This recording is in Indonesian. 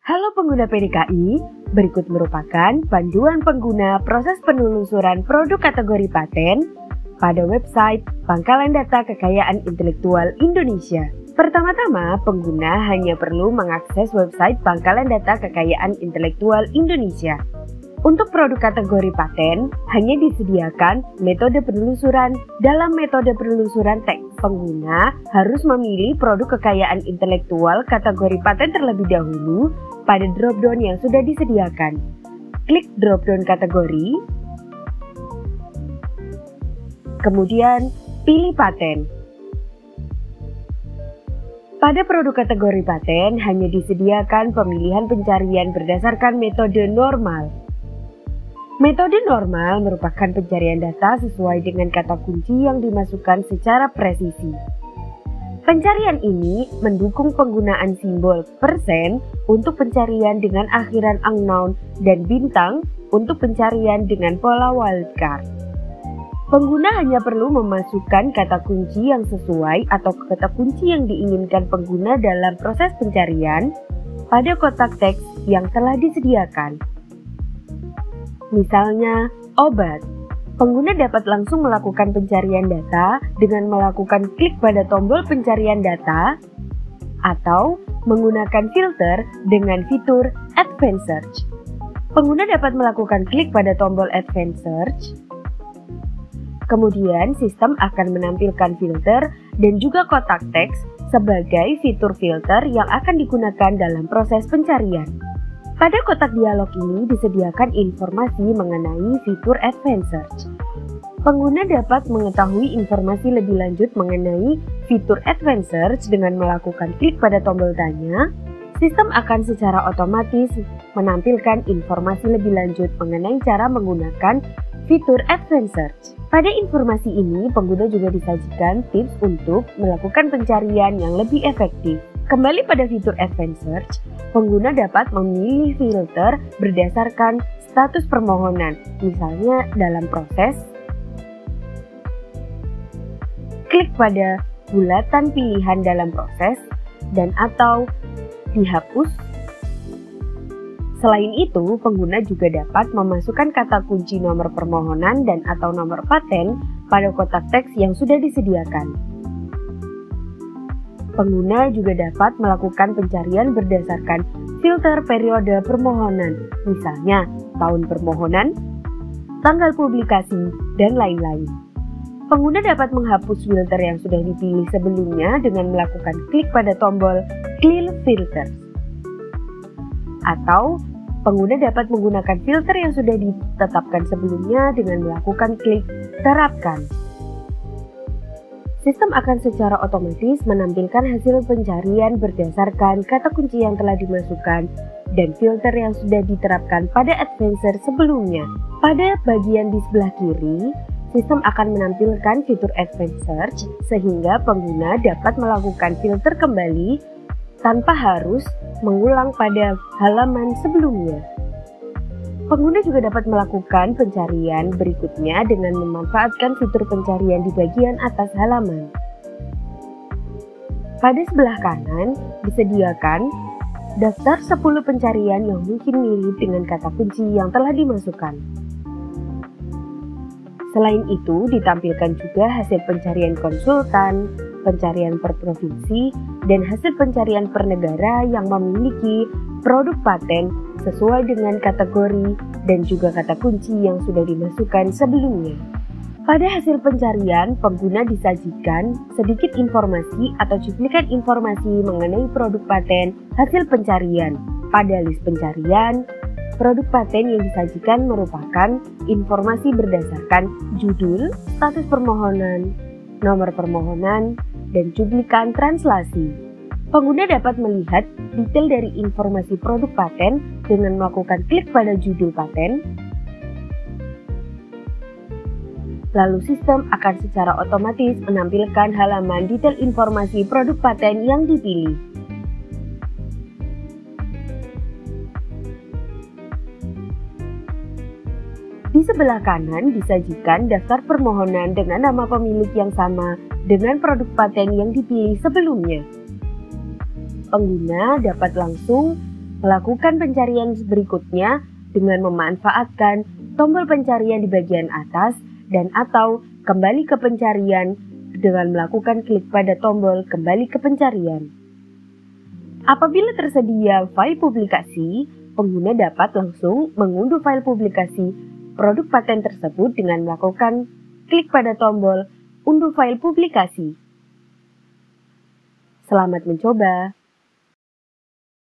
Halo pengguna PDKI, berikut merupakan panduan pengguna proses penelusuran produk kategori paten pada website Pangkalan Data Kekayaan Intelektual Indonesia. Pertama-tama, pengguna hanya perlu mengakses website Pangkalan Data Kekayaan Intelektual Indonesia. Untuk produk kategori paten, hanya disediakan metode penelusuran. Dalam metode penelusuran teks, pengguna harus memilih produk kekayaan intelektual kategori paten terlebih dahulu pada drop-down yang sudah disediakan. Klik drop-down kategori, kemudian pilih paten. Pada produk kategori paten, hanya disediakan pemilihan pencarian berdasarkan metode normal. Metode normal merupakan pencarian data sesuai dengan kata kunci yang dimasukkan secara presisi. Pencarian ini mendukung penggunaan simbol persen untuk pencarian dengan akhiran unknown dan bintang untuk pencarian dengan pola wildcard. Pengguna hanya perlu memasukkan kata kunci yang sesuai atau kata kunci yang diinginkan pengguna dalam proses pencarian pada kotak teks yang telah disediakan. Misalnya, obat. Pengguna dapat langsung melakukan pencarian data dengan melakukan klik pada tombol pencarian data atau menggunakan filter dengan fitur Advanced Search. Pengguna dapat melakukan klik pada tombol Advanced Search. Kemudian, sistem akan menampilkan filter dan juga kotak teks sebagai fitur filter yang akan digunakan dalam proses pencarian. Pada kotak dialog ini disediakan informasi mengenai fitur Advanced Search. Pengguna dapat mengetahui informasi lebih lanjut mengenai fitur Advanced Search dengan melakukan klik pada tombol tanya. Sistem akan secara otomatis menampilkan informasi lebih lanjut mengenai cara menggunakan fitur Advanced Search. Pada informasi ini, pengguna juga disajikan tips untuk melakukan pencarian yang lebih efektif. Kembali pada fitur Advanced Search, pengguna dapat memilih filter berdasarkan status permohonan, misalnya dalam proses, klik pada bulatan pilihan dalam proses, dan atau dihapus. Selain itu, pengguna juga dapat memasukkan kata kunci nomor permohonan dan atau nomor paten pada kotak teks yang sudah disediakan. Pengguna juga dapat melakukan pencarian berdasarkan filter periode permohonan, misalnya tahun permohonan, tanggal publikasi, dan lain-lain. Pengguna dapat menghapus filter yang sudah dipilih sebelumnya dengan melakukan klik pada tombol Clear Filters. Atau, pengguna dapat menggunakan filter yang sudah ditetapkan sebelumnya dengan melakukan klik Terapkan. Sistem akan secara otomatis menampilkan hasil pencarian berdasarkan kata kunci yang telah dimasukkan dan filter yang sudah diterapkan pada Advanced Search sebelumnya. Pada bagian di sebelah kiri, sistem akan menampilkan fitur Advanced Search sehingga pengguna dapat melakukan filter kembali tanpa harus mengulang pada halaman sebelumnya. Pengguna juga dapat melakukan pencarian berikutnya dengan memanfaatkan fitur pencarian di bagian atas halaman. Pada sebelah kanan disediakan daftar 10 pencarian yang mungkin mirip dengan kata kunci yang telah dimasukkan. Selain itu, ditampilkan juga hasil pencarian konsultan, pencarian per provinsi, dan hasil pencarian per negara yang memiliki produk paten sesuai dengan kategori dan juga kata kunci yang sudah dimasukkan sebelumnya. Pada hasil pencarian, pengguna disajikan sedikit informasi atau cuplikan informasi mengenai produk paten hasil pencarian. Pada list pencarian, produk paten yang disajikan merupakan informasi berdasarkan judul, status permohonan, nomor permohonan, dan cuplikan translasi. Pengguna dapat melihat detail dari informasi produk paten dengan melakukan klik pada judul paten. Lalu sistem akan secara otomatis menampilkan halaman detail informasi produk paten yang dipilih. Di sebelah kanan disajikan daftar permohonan dengan nama pemilik yang sama dengan produk paten yang dipilih sebelumnya. Pengguna dapat langsung Melakukan pencarian berikutnya dengan memanfaatkan tombol pencarian di bagian atas dan atau kembali ke pencarian dengan melakukan klik pada tombol kembali ke pencarian. Apabila tersedia file publikasi, pengguna dapat langsung mengunduh file publikasi produk paten tersebut dengan melakukan klik pada tombol unduh file publikasi. Selamat mencoba!